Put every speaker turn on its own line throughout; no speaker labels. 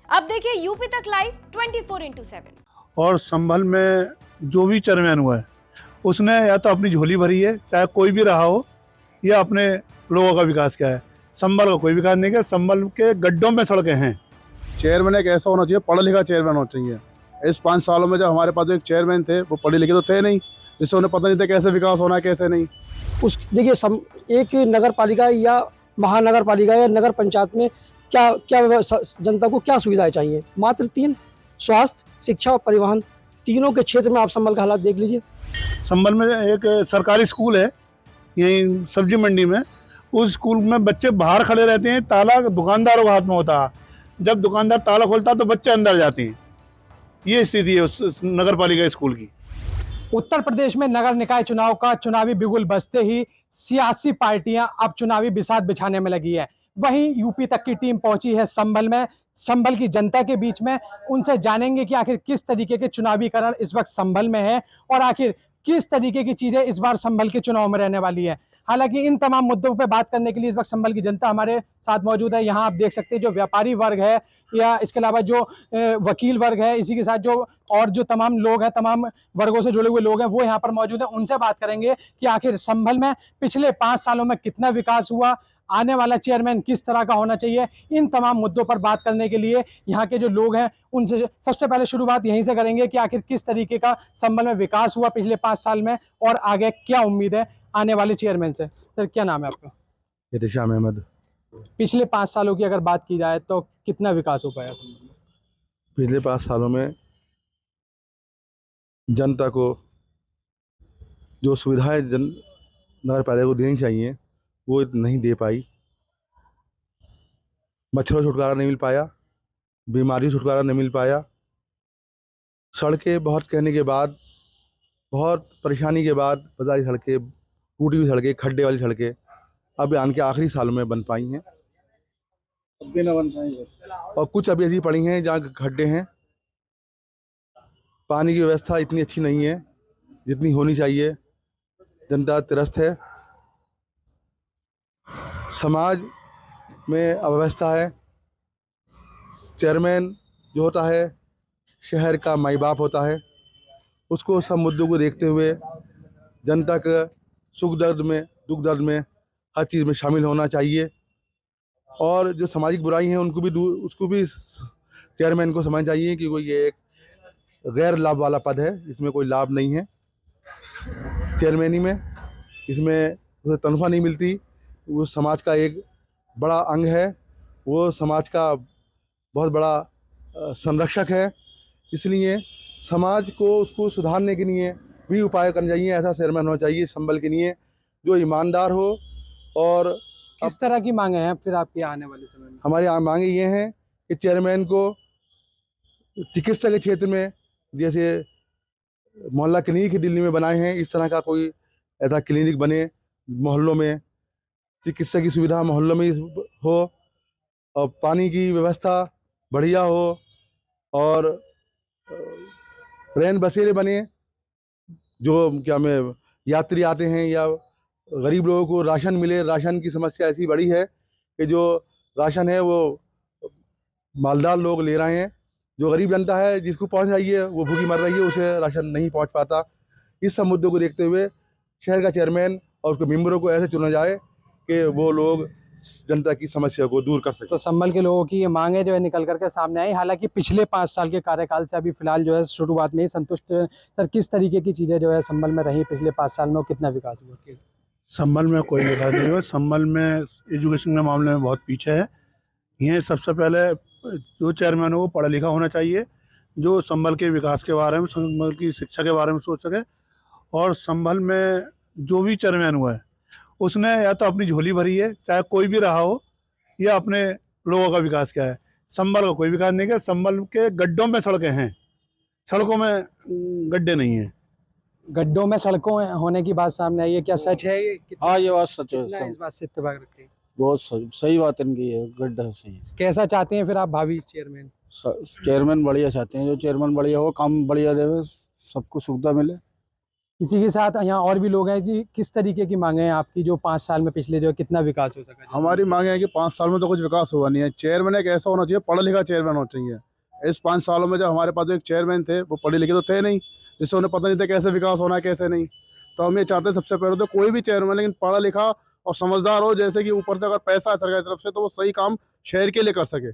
अब देखिए यूपी तक लाइव 24/7।
और संभल में जो भी चेयरमैन हुआ है उसने या तो अपनी झोली भरी है, चाहे कोई भी रहा हो, या अपने लोगों का विकास किया है। संभल का कोई विकास नहीं किया। संभल के गड्ढों में सड़कें हैं।
चेयरमैन एक ऐसा होना चाहिए, पढ़ा लिखा चेयरमैन होना चाहिए। इस 5 सालों में जब हमारे पास एक चेयरमैन थे, वो पढ़े लिखे तो थे नहीं, जिससे उन्हें पता नहीं था कैसे विकास होना है कैसे नहीं।
देखिए एक नगर पालिका या महानगर पालिका या नगर पंचायत में क्या क्या जनता को क्या सुविधाएं चाहिए? मात्र 3: स्वास्थ्य, शिक्षा और परिवहन। तीनों के क्षेत्र में आप संभल का हालात देख लीजिए।
संभल में एक सरकारी स्कूल है, यही सब्जी मंडी में। उस स्कूल में बच्चे बाहर खड़े रहते हैं, ताला दुकानदारों के हाथ में होता है। जब दुकानदार ताला खोलता है तो बच्चे अंदर जाते हैं। ये स्थिति है उस नगर पालिका स्कूल की।
उत्तर प्रदेश में नगर निकाय चुनाव का चुनावी बिगुल बजते ही सियासी पार्टियां अब चुनावी बिसात बिछाने में लगी है। वहीं यूपी तक की टीम पहुंची है संभल में, संभल की जनता के बीच में। उनसे जानेंगे कि आखिर किस तरीके के चुनावीकरण इस वक्त संभल में है और आखिर किस तरीके की चीजें इस बार संभल के चुनाव में रहने वाली है। हालांकि इन तमाम मुद्दों पर बात करने के लिए इस वक्त संभल की जनता हमारे साथ मौजूद है। यहाँ आप देख सकते हैं जो व्यापारी वर्ग है या इसके अलावा जो वकील वर्ग है, इसी के साथ जो और जो तमाम लोग हैं, तमाम वर्गों से जुड़े हुए लोग हैं, वो यहाँ पर मौजूद है। उनसे बात करेंगे कि आखिर संभल में पिछले 5 सालों में कितना विकास हुआ, आने वाला चेयरमैन किस तरह का होना चाहिए। इन तमाम मुद्दों पर बात करने के लिए यहाँ के जो लोग हैं उनसे सबसे पहले शुरुआत यहीं से करेंगे कि आखिर किस तरीके का संभल में विकास हुआ पिछले 5 साल में और आगे क्या उम्मीद है आने वाले चेयरमैन से। सर, क्या नाम है आपका?
इरशाद अहमद।
पिछले 5 सालों की अगर बात की जाए तो कितना विकास हो पाया संभल में?
पिछले 5 सालों में जनता को जो सुविधाएं नगर पालिका को देनी चाहिए वो नहीं दे पाई। मच्छरों से छुटकारा नहीं मिल पाया, बीमारी से छुटकारा नहीं मिल पाया। सड़कें बहुत कहने के बाद, बहुत परेशानी के बाद बाजारी सड़कें, टूटी हुई सड़कें, खड्डे वाली सड़कें अब आने के आखिरी सालों में बन पाई हैं।
अब भी ना बन पाएंगे।
और कुछ अभी ऐसी पड़ी हैं जहाँ खड्डे हैं। पानी की व्यवस्था इतनी अच्छी नहीं है जितनी होनी चाहिए। जनता त्रस्त है, समाज में अव्यवस्था है। चेयरमैन जो होता है शहर का माई बाप होता है, उसको सब मुद्दों को देखते हुए जनता का सुख दर्द में, दुख दर्द में, हर चीज़ में शामिल होना चाहिए। और जो सामाजिक बुराई हैं उनको भी उसको भी चेयरमैन को समझना चाहिए कि कोई ये एक गैर लाभ वाला पद है, इसमें कोई लाभ नहीं है चेयरमैनी में। इसमें उसे तनख्वाह नहीं मिलती। वो समाज का एक बड़ा अंग है, वो समाज का बहुत बड़ा संरक्षक है। इसलिए समाज को उसको सुधारने के लिए भी उपाय करने चाहिए। ऐसा चेयरमैन होना चाहिए संभल के लिए जो ईमानदार हो। और
किस तरह की मांगे हैं फिर आपकी आने वाले समय में?
हमारी मांगे ये हैं कि चेयरमैन को चिकित्सा के क्षेत्र में, जैसे मोहल्ला क्लिनिक दिल्ली में बनाए हैं, इस तरह का कोई ऐसा क्लिनिक बने मोहल्लों में। चिकित्सा की सुविधा मोहल्लों में हो और पानी की व्यवस्था बढ़िया हो और रैन बसेरे बने जो क्या में यात्री आते हैं या गरीब लोगों को राशन मिले। राशन की समस्या ऐसी बड़ी है कि जो राशन है वो मालदार लोग ले रहे हैं, जो गरीब जनता है जिसको पहुंच चाहिए वो भूखी मर रही है, उसे राशन नहीं पहुंच पाता। इस सब मुद्दों को देखते हुए शहर का चेयरमैन और उसके मेंबरों को ऐसे चुना जाए कि वो लोग जनता की समस्या को दूर कर सकें।
तो संभल के लोगों की ये मांगे जो है निकल करके सामने आई। हालांकि पिछले 5 साल के कार्यकाल से अभी फिलहाल जो है शुरुआत में ही संतुष्ट। सर, किस तरीके की चीजें जो है संभल में रही पिछले 5 साल में और कितना विकास हुआ?
संभल में कोई विकास नहीं हुआ। संभल में एजुकेशन के मामले में बहुत पीछे है। ये सबसे पहले जो चेयरमैन हो वो पढ़ा लिखा होना चाहिए, जो संभल के विकास के बारे में, संभल की शिक्षा के बारे में सोच सके। और संभल में जो भी चेयरमैन हुआ है उसने या तो अपनी झोली भरी है, चाहे कोई भी रहा हो, या अपने लोगों का विकास किया है। संभल का कोई विकास नहीं किया। संभल के गड्ढों में सड़कें हैं, सड़कों में गड्ढे नहीं हैं।
गड्ढों में सड़कों होने की बात सामने आई है, क्या सच है ये?
हाँ, ये बात सच है।
कितना इस बात से इत्तेफाक रखते हैं?
बहुत सही बात इनकी है, गड्ढा सही है।
कैसा चाहते हैं फिर आप भावी चेयरमैन?
चेयरमैन बढ़िया चाहते हैं, जो चेयरमैन बढ़िया हो, काम बढ़िया देवे, सबको सुविधा मिले।
इसी के साथ यहाँ और भी लोग हैं जी। किस तरीके की मांगे हैं आपकी, जो 5 साल में पिछले जो कितना विकास हो सका?
हमारी मांग है कि 5 साल में तो कुछ विकास हुआ नहीं है। चेयरमैन एक ऐसा होना चाहिए, पढ़ा लिखा चेयरमैन होना चाहिए। इस 5 सालों में जब हमारे पास एक चेयरमैन थे, वो पढ़े लिखे तो थे नहीं, जिससे उन्हें पता नहीं था कैसे विकास होना है कैसे नहीं। तो हम ये चाहते हैं सबसे पहले तो कोई भी चेयरमैन लेकिन पढ़ा लिखा और समझदार हो, जैसे कि ऊपर से अगर पैसा है सरकार की तरफ से तो वो सही काम शहर के लिए कर सके।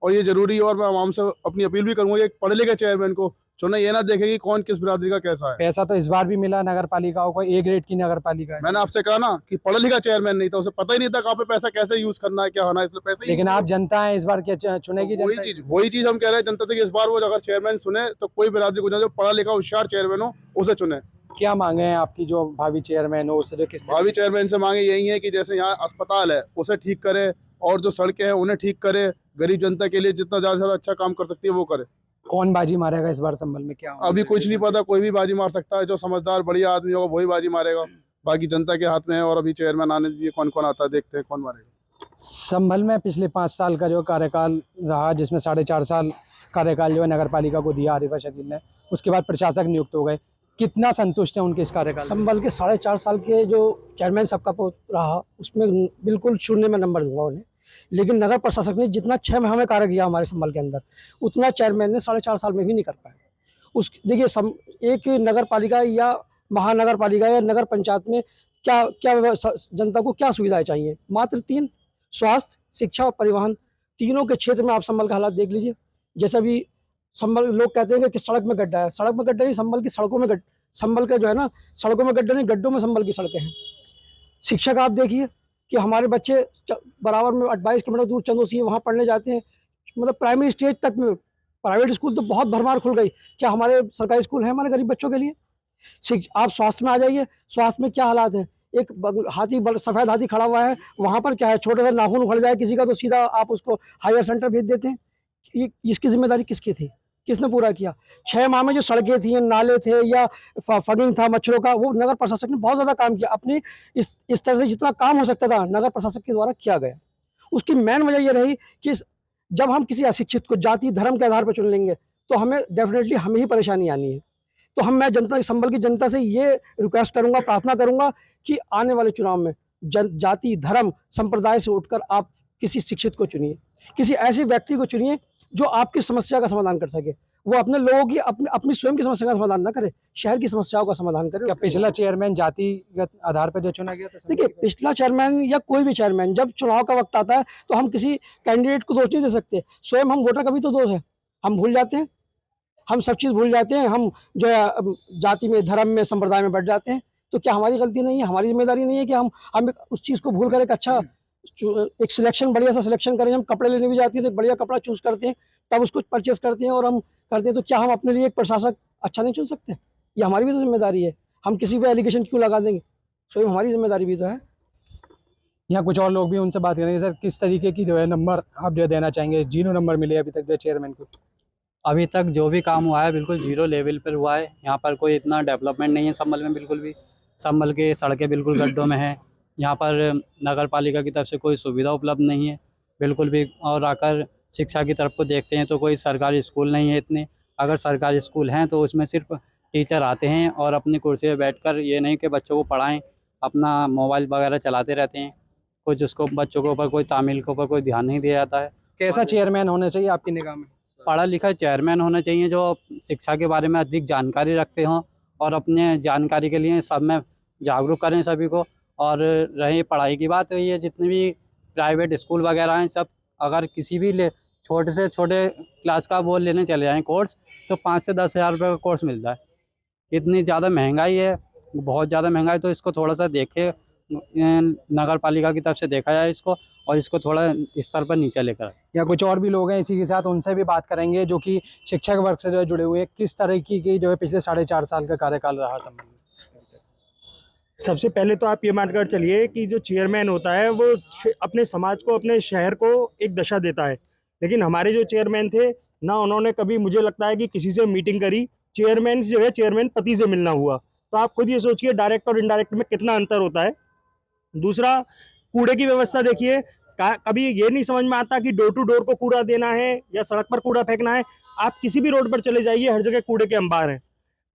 और ये जरूरी है, और मैं आवाम से अपनी अपील भी करूँगा कि एक पढ़े लिखे चेयरमैन को चुने, ये ना देखें कि कौन किस बिरादरी का कैसा है।
पैसा तो इस बार भी मिला नगर पालिकाओं को, ए ग्रेड की नगर पालिका है।
मैंने आपसे कहा ना कि पढ़ा लिखा चेयरमैन नहीं था, उसे पता ही नहीं था कहाँ पे पैसा कैसे यूज करना है, क्या होना है, इसलिए पैसे
लेकिन आप जनता है, इस बार क्या चुनेगी
वही
जनता?
चीज हम कह रहे हैं जनता से कि इस बार वो अगर चेयरमैन सुने तो कोई बिरादरी को जो पढ़ा लिखा होशियार चेयरमैन हो उसे चुने।
क्या मांगे हैं आपकी, जो भावी चेयरमैन हो उससे किस
भावी चेयरमैन से मांगे यही है कि जैसे यहाँ अस्पताल है उसे ठीक करे, और जो सड़कें हैं उन्हें ठीक करे, गरीब जनता के लिए जितना ज्यादा से ज्यादा अच्छा काम कर सकती है वो करे।
कौन बाजी मारेगा इस बार संभल में, क्या होगा?
अभी कुछ नहीं पता, कोई भी बाजी मार सकता है, जो समझदार बढ़िया आदमी होगा वही बाजी मारेगा, बाकी जनता के हाथ में है। और अभी चेयरमैन आने दीजिए, कौन कौन आता है देखते हैं कौन मारेगा।
संभल में पिछले 5 साल का जो कार्यकाल रहा, जिसमें 4.5 साल कार्यकाल जो है नगर पालिका को दिया आरिफा शकील ने, उसके बाद प्रशासक नियुक्त हो गए, कितना संतुष्ट है उनके इस कार्यकाल?
संभल के 4.5 साल के जो चेयरमैन सबका रहा, उसमें बिल्कुल शून्य में नंबर दूंगा उन्हें। लेकिन नगर प्रशासक ने जितना 6 माह में कार्य किया हमारे संभल के अंदर, उतना चेयरमैन ने 4.5 साल में भी नहीं कर पाया। उस देखिए, एक नगर पालिका या महानगर पालिका या नगर पंचायत में क्या क्या जनता को क्या सुविधाएं चाहिए? मात्र 3: स्वास्थ्य, शिक्षा और परिवहन। तीनों के क्षेत्र में आप संभल का हालात देख लीजिए। जैसे अभी संभल, लोग कहते हैं कि सड़क में गड्ढा है, सड़क में गड्ढा नहीं, संभल की सड़कों में संभल का जो है ना, सड़कों में गड्ढा नहीं, गड्ढों में संभल की सड़कें हैं। शिक्षा का आप देखिए कि हमारे बच्चे बराबर में 22 किलोमीटर दूर चंदोसी वहाँ पढ़ने जाते हैं, मतलब प्राइमरी स्टेज तक में। प्राइवेट स्कूल तो बहुत भरमार खुल गई, क्या हमारे सरकारी स्कूल हैं हमारे गरीब बच्चों के लिए? आप स्वास्थ्य में आ जाइए, स्वास्थ्य में क्या हालात है? एक सफ़ेद हाथी खड़ा हुआ है, वहाँ पर क्या है, छोटे से नाखून उखड़ जाए किसी का तो सीधा आप उसको हायर सेंटर भेज देते हैं। इसकी जिम्मेदारी किसकी थी? किसने पूरा किया? 6 माह में जो सड़कें थी, नाले थे या फगिंग था मच्छरों का, वो नगर प्रशासक ने बहुत ज़्यादा काम किया। अपनी इस तरह से जितना काम हो सकता था नगर प्रशासक के द्वारा किया गया। उसकी मेन वजह ये रही कि जब हम किसी अशिक्षित को जाति धर्म के आधार पर चुन लेंगे तो हमें डेफिनेटली हमें ही परेशानी आनी है। तो मैं जनता, संभल की जनता से ये रिक्वेस्ट करूंगा, प्रार्थना करूंगा कि आने वाले चुनाव में जाति धर्म संप्रदाय से उठकर आप किसी शिक्षित को चुनिए, किसी ऐसे व्यक्ति को चुनिए जो आपकी समस्या का समाधान कर सके। वो अपने लोगों की अपनी स्वयं की समस्या का समाधान ना करे, शहर की समस्याओं का समाधान करे।
क्या पिछला चेयरमैन जातिगत आधार पर जो चुना गया था?
देखिए, पिछला चेयरमैन या कोई भी चेयरमैन, जब चुनाव का वक्त आता है तो हम किसी कैंडिडेट को दोष नहीं दे सकते। स्वयं हम वोटर का भी तो दोष है, हम भूल जाते हैं, हम सब चीज़ भूल जाते हैं, हम जो है जाति में, धर्म में, संप्रदाय में बढ़ जाते हैं। तो क्या हमारी गलती नहीं है, हमारी जिम्मेदारी नहीं है कि हम उस चीज़ को भूल कर एक अच्छा एक सिलेक्शन, बढ़िया सा सिलेक्शन करें? हम कपड़े लेने भी जाते हैं तो एक बढ़िया कपड़ा चूज़ करते हैं, तब उसको परचेस करते हैं और हम करते हैं। तो क्या हम अपने लिए एक प्रशासक अच्छा नहीं चुन सकते? ये हमारी भी तो जिम्मेदारी है। हम किसी पे एलिगेशन क्यों लगा देंगे? स्वयं हमारी जिम्मेदारी भी तो है।
यहाँ कुछ और लोग भी, उनसे बात करेंगे। सर, किस तरीके की जो है नंबर आप जो देना चाहेंगे? 0 नंबर मिले अभी तक जो चेयरमैन को?
अभी तक जो भी काम हुआ है बिल्कुल 0 लेवल पर हुआ है। यहाँ पर कोई इतना डेवलपमेंट नहीं है संभल में, बिल्कुल भी। संभल के सड़कें बिल्कुल गड्ढों में हैं। यहाँ पर नगर पालिका की तरफ से कोई सुविधा उपलब्ध नहीं है बिल्कुल भी। और आकर शिक्षा की तरफ को देखते हैं तो कोई सरकारी स्कूल नहीं है इतने। अगर सरकारी स्कूल हैं तो उसमें सिर्फ टीचर आते हैं और अपनी कुर्सी पर बैठकर ये नहीं कि बच्चों को पढ़ाएं, अपना मोबाइल वगैरह चलाते रहते हैं। कुछ उसको बच्चों के ऊपर, कोई तामील के ऊपर कोई ध्यान नहीं दिया जाता है।
कैसा चेयरमैन होना चाहिए आपकी निगाह में?
पढ़ा लिखा चेयरमैन होना चाहिए जो शिक्षा के बारे में अधिक जानकारी रखते हों और अपने जानकारी के लिए सब में जागरूक करें सभी को। और रही पढ़ाई की बात, तो ये जितने भी प्राइवेट स्कूल वगैरह हैं सब, अगर किसी भी छोटे से छोटे क्लास का वो लेने चले जाएँ कोर्स, तो 5 से 10 हज़ार रुपये का कोर्स मिलता है। इतनी ज़्यादा महंगाई है, बहुत ज़्यादा महंगाई। तो इसको थोड़ा सा देखे, नगर पालिका की तरफ से देखा जाए इसको, और इसको थोड़ा स्तर पर नीचे लेकर।
या कुछ और भी लोग हैं इसी के साथ, उनसे भी बात करेंगे जो कि शिक्षक वर्ग से जो है जुड़े हुए हैं। किस तरह की जो है पिछले 4.5 साल का कार्यकाल रहा संभल में?
सबसे पहले तो आप ये मानकर चलिए कि जो चेयरमैन होता है वो अपने समाज को, अपने शहर को एक दशा देता है। लेकिन हमारे जो चेयरमैन थे ना, उन्होंने कभी, मुझे लगता है कि किसी से मीटिंग करी। चेयरमैन जो है, चेयरमैन पति से मिलना हुआ। तो आप खुद ये सोचिए डायरेक्ट और इनडायरेक्ट में कितना अंतर होता है। दूसरा, कूड़े की व्यवस्था देखिए, कभी ये नहीं समझ में आता कि डोर टू डोर को कूड़ा देना है या सड़क पर कूड़ा फेंकना है। आप किसी भी रोड पर चले जाइए, हर जगह कूड़े के अंबार हैं।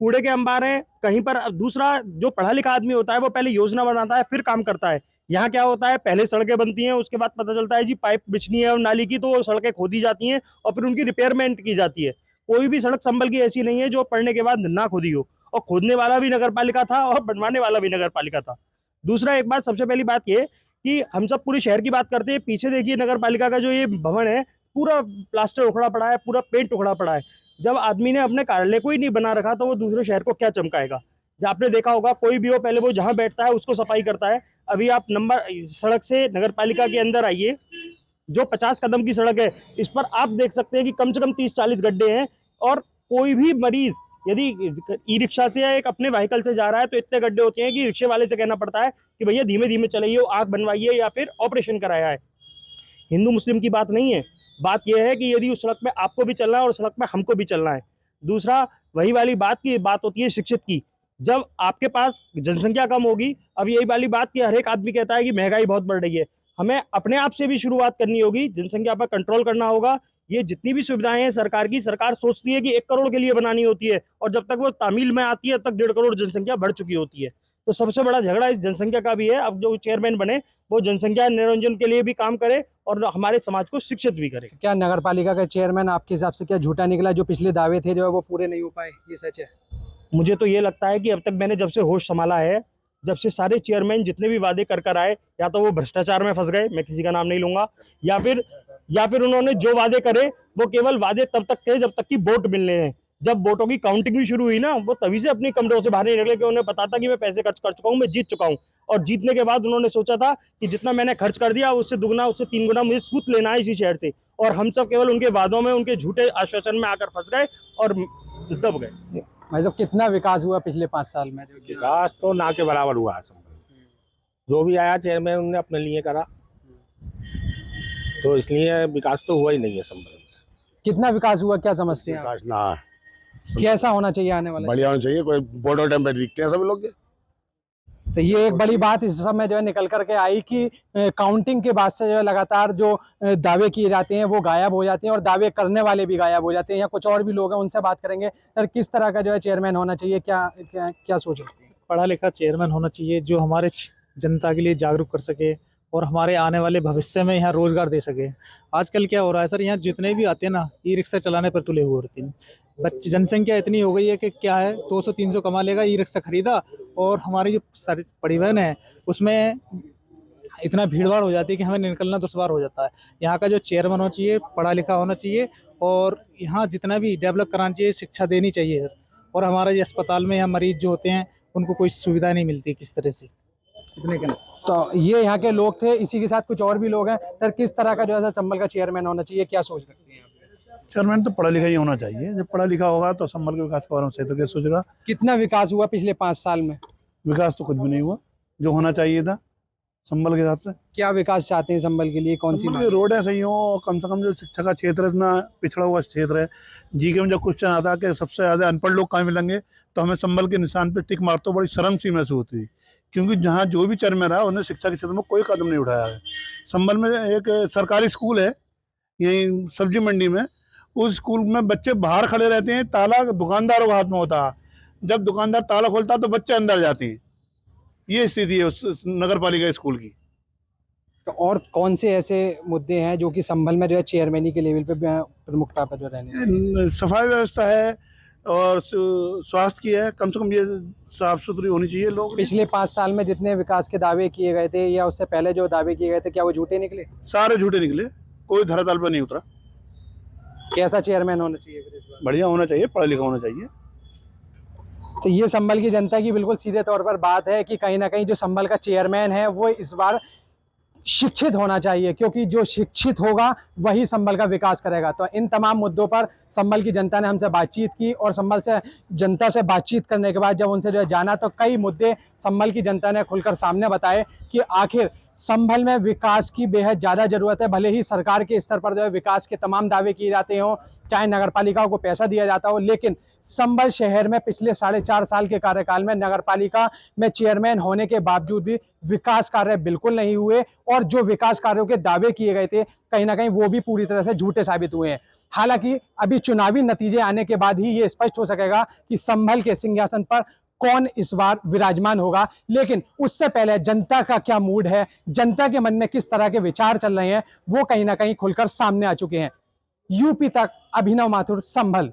कूड़े के अंबार हैं कहीं पर। दूसरा, जो पढ़ा लिखा आदमी होता है वो पहले योजना बनाता है फिर काम करता है। यहाँ क्या होता है, पहले सड़कें बनती हैं, उसके बाद पता चलता है जी पाइप बिछनी है और नाली की, तो वो सड़कें खोदी जाती हैं और फिर उनकी रिपेयरमेंट की जाती है। कोई भी सड़क संभल की ऐसी नहीं है जो पढ़ने के बाद ना खोदी हो, और खोदने वाला भी नगर पालिका था और बनवाने वाला भी नगर पालिका था। दूसरा, एक बात, सबसे पहली बात ये कि हम सब पूरे शहर की बात करते हैं, पीछे देखिए नगर पालिका का जो ये भवन है, पूरा प्लास्टर उखड़ा पड़ा है, पूरा पेंट उखड़ा पड़ा है। जब आदमी ने अपने कार्यालय को ही नहीं बना रखा तो वो दूसरे शहर को क्या चमकाएगा। जब आपने देखा होगा, कोई भी हो, पहले वो जहाँ बैठता है उसको सफाई करता है। अभी आप सड़क से नगर पालिका के अंदर आइए, जो 50 कदम की सड़क है, इस पर आप देख सकते हैं कि कम से कम 30-40 गड्ढे हैं। और कोई भी मरीज यदि ई रिक्शा से या एक अपने व्हीकल से जा रहा है तो इतने गड्ढे होते हैं कि रिक्शे वाले से कहना पड़ता है कि भैया धीमे धीमे चलाइए, आँख बनवाइए या फिर ऑपरेशन कराया है। हिंदू मुस्लिम की बात नहीं है, बात यह है कि यदि उस सड़क पे आपको भी चलना है और सड़क पे हमको भी चलना है। दूसरा, वही वाली बात की बात होती है शिक्षित की। जब आपके पास जनसंख्या कम होगी, अब यही वाली बात कि हर एक आदमी कहता है कि महंगाई बहुत बढ़ रही है, हमें अपने आप से भी शुरुआत करनी होगी, जनसंख्या पर कंट्रोल करना होगा। ये जितनी भी सुविधाएं हैं सरकार की, सरकार सोचती है कि 1 करोड़ के लिए बनानी होती है, और जब तक वो तामील में आती है तब तक 1.5 करोड़ जनसंख्या बढ़ चुकी होती है। तो सबसे बड़ा झगड़ा इस जनसंख्या का भी है। अब जो चेयरमैन बने वो जनसंख्या निरंजन के लिए भी काम करे और हमारे समाज को शिक्षित भी करे।
क्या नगर पालिका का चेयरमैन आपके हिसाब से क्या झूठा निकला, जो पिछले दावे थे जो है वो पूरे नहीं हो पाए, ये सच है?
मुझे तो ये लगता है कि अब तक मैंने जब से होश संभाला है, जब से सारे चेयरमैन जितने भी वादे कर आए, या तो वो भ्रष्टाचार में फंस गए, मैं किसी का नाम नहीं लूंगा, या फिर उन्होंने जो वादे करे वो केवल वादे तब तक थे जब तक कि वोट मिलने हैं। जब वोटों की काउंटिंग भी शुरू हुई ना, वो तभी से अपनी कमरों से बाहर नहीं निकले कि उन्हें पता था कि मैं पैसे खर्च कर चुका हूँ, मैं जीत चुका हूँ। और जीतने के बाद उन्होंने सोचा था कि जितना मैंने खर्च कर दिया उससे दुगना, उससे 3 गुना मुझे सूद लेना है इसी शहर से। और हम सब केवल उनके वादों में, उनके झूठे आश्वासन में आकर फंस गए और दब गए।
भाई साहब, कितना विकास हुआ पिछले 5 साल में?
विकास तो ना के बराबर हुआ है संभल में। जो भी आया चेयरमैन उन्होंने अपने लिए करा, तो इसलिए विकास तो हुआ ही नहीं है संभल में।
कितना विकास हुआ, क्या समझते हैं आप?
विकास ना
कैसा होना चाहिए आने वाला?
बढ़िया होना चाहिए। कोई बोर्ड और टेम्पलेट दिखते हैं सब लोग के।
तो ये एक बड़ी बात इस समय जो है निकल करके आई कि काउंटिंग के बाद से जो है लगातार जो दावे किए जाते हैं वो गायब हो जाते हैं, और दावे करने वाले भी गायब हो जाते हैं। या कुछ और भी लोग हैं, उनसे बात करेंगे। सर, किस तरह का जो है चेयरमैन होना चाहिए, क्या सोच रहे हैं?
पढ़ा लिखा चेयरमैन होना चाहिए जो हमारे जनता के लिए जागरूक कर सके और हमारे आने वाले भविष्य में यहाँ रोजगार दे सके। आजकल क्या हो रहा है सर, यहाँ जितने भी आते हैं ना, ई रिक्शा चलाने पर तुले हुए होते हैं। बच्चे, जनसंख्या इतनी हो गई है कि क्या है, 200-300 कमा लेगा, ई रिक्शा खरीदा, और हमारी जो परिवहन है उसमें इतना भीड़भाड़ हो जाती है कि हमें निकलना दुश्वार हो जाता है। यहाँ का जो चेयरमैन होना चाहिए पढ़ा लिखा होना चाहिए, और यहाँ जितना भी डेवलप कराना चाहिए, शिक्षा देनी चाहिए। और हमारा ये अस्पताल में यहाँ मरीज जो होते हैं उनको कोई सुविधा नहीं मिलती किस तरह से।
इतने के तो ये यहाँ के लोग थे। इसी के साथ कुछ और भी लोग हैं। सर, किस तरह का जो है संभल का चेयरमैन होना चाहिए, क्या सोच रखते हैं?
चेयरमैन तो पढ़ा लिखा ही होना चाहिए। जब पढ़ा लिखा होगा तो संभल के विकास के बारे में सही तो क्या सोचेगा।
कितना विकास हुआ पिछले 5 साल में?
विकास तो कुछ भी नहीं हुआ जो होना चाहिए था संभल के हिसाब से।
क्या विकास चाहते हैं संभल के लिए, कौन सी
रोड है सही हो, और कम से कम जो शिक्षा का क्षेत्र है, इतना पिछड़ा हुआ क्षेत्र है। जीके में जब क्वेश्चन आता है कि सबसे ज्यादा अनपढ़ लोग कहाँ मिलेंगे, तो हमें संभल के निशान पे टिक मारते बड़ी शर्म सी महसूस होती है, क्योंकि जहाँ जो भी चेयरमैन रहा उन्होंने शिक्षा के क्षेत्र में कोई कदम नहीं उठाया है। संभल में एक सरकारी स्कूल है यही सब्जी मंडी में, उस स्कूल में बच्चे बाहर खड़े रहते हैं, ताला दुकानदारों के हाथ में होता है। जब दुकानदार ताला खोलता है तो बच्चे अंदर जाते हैं। ये स्थिति है उस नगर पालिका स्कूल की।
तो और कौन से ऐसे मुद्दे हैं जो कि संभल में जो है चेयरमैनी के लेवल पे प्रमुखता पर जो रहने?
सफाई व्यवस्था है और स्वास्थ्य की है, कम से कम ये साफ सुथरी होनी चाहिए। लोग
पिछले 5 साल में जितने विकास के दावे किए गए थे या उससे पहले जो दावे किए गए थे, क्या वो झूठे निकले?
सारे झूठे निकले, कोई धरातल पर नहीं उतरा।
कैसा चेयरमैन होना चाहिए फिर इस बार?
बढ़िया होना चाहिए, पढ़ा लिखा होना चाहिए।
तो ये संभल की जनता की बिल्कुल सीधे तौर पर बात है कि कहीं ना कहीं जो संभल का चेयरमैन है वो इस बार शिक्षित होना चाहिए, क्योंकि जो शिक्षित होगा वही संभल का विकास करेगा। तो इन तमाम मुद्दों पर संभल की जनता ने हमसे बातचीत की, और संभल से जनता से बातचीत करने के बाद जब उनसे जो है जाना, तो कई मुद्दे संभल की जनता ने खुलकर सामने बताए कि आखिर संभल में विकास की बेहद ज़्यादा ज़रूरत है। भले ही सरकार के स्तर पर जो है विकास के तमाम दावे किए जाते हों, चाहे नगर पालिकाओं को पैसा दिया जाता हो, लेकिन संभल शहर में पिछले 4.5 साल के कार्यकाल में नगर पालिका में चेयरमैन होने के बावजूद भी विकास कार्य बिल्कुल नहीं हुए, और और जो विकास कार्यों के दावे किए गए थे कहीं ना कहीं वो भी पूरी तरह से झूठे साबित हुए हैं। हालांकि अभी चुनावी नतीजे आने के बाद ही ये स्पष्ट हो सकेगा कि संभल के सिंहासन पर कौन इस बार विराजमान होगा, लेकिन उससे पहले जनता का क्या मूड है, जनता के मन में किस तरह के विचार चल रहे हैं, वो कहीं ना कहीं खुलकर सामने आ चुके हैं। यूपी तक, अभिनव माथुर, संभल।